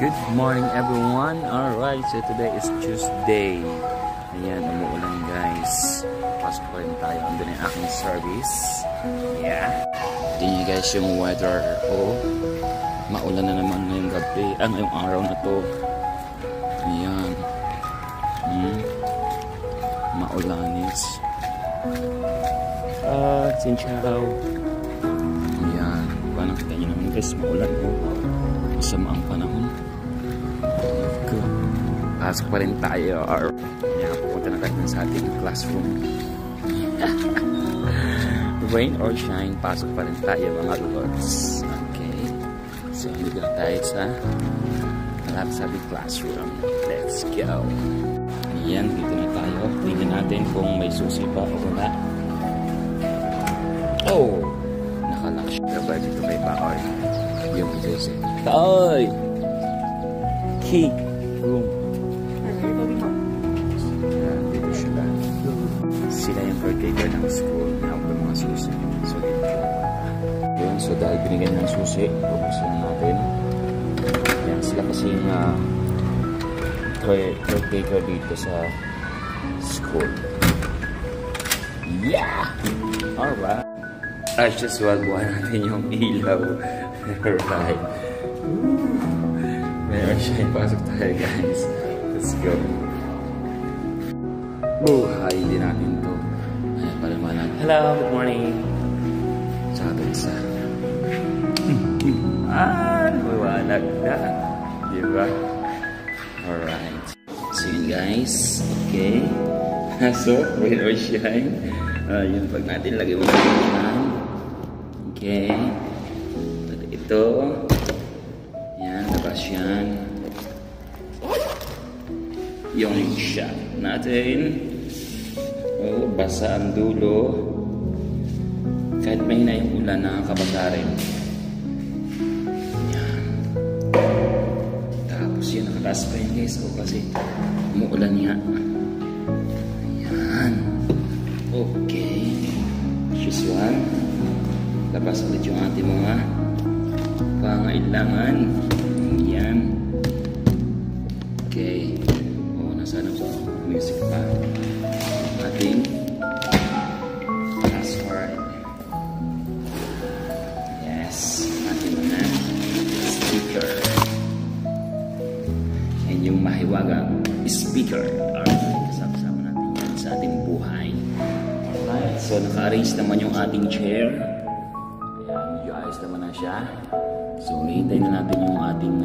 Good morning everyone. Alright, so today is Tuesday. Ayan, umuulan guys. Pasok pa rin tayo. Andun yung aking service. Yeah. Tingnan nyo guys yung weather. Oh, maulan na naman ngayong gabi. Ngayong araw na to. Ayan. Maulanis. Sinchaw. Ayan. Paano kita nyo naman guys, maulan oh. Masama ang panahon. Pasok pa rin tayo. Kaya pupunta na tayo sa ating classroom. Rain or shine, pasok pa rin tayo mga lords. Okay. So, hindi na tayo sa malapit classroom. Let's go. Ayan, dito na tayo. Tingnan natin kung may susi pa o wala. Oh! Nakalock siya ba dito kay Baoy? Yung susi. Taoy! Key! Room. Sila yung caretaker ng school na ang mga susi. So, dito. Yun, so dahil binigyan ng susi, pupusin natin. Yan, sila kasing caretaker dito sa school. Yeah! Alright. As usual, buwan natin yung ilaw. Alright. Meron siya, pasok tayo guys. Let's go. Buhay din natin to. Ayan, paliwanag. Hello, good morning. Sabi sa maliwanag na. Diba? Alright. So yun guys. Okay. So, rain or shine. Yun, pag natin lagay mo natin yan. Okay. Ito. Yan, labas yan. Yung shot natin. Oh, basa ang dulo. Kahit mahina yung ulan, nakakabasa rin. Yan. Tapos yun, nakataas pa yun guys. Oh, kasi umuulan nga. Ayan. Okay. Choose one. Labas ulit yung ating mga pangailangan. Ayan. Okay. Oh, nasa na po. Music pa. Ating password. Yes. Ating mga speaker. And yung mahiwagang speaker. Alright. Kasama natin yan sa ating buhay. Alright. So, naka-arrange naman yung ating chair. Ayan. Medyo ayos naman na siya. So, hihintay na natin yung ating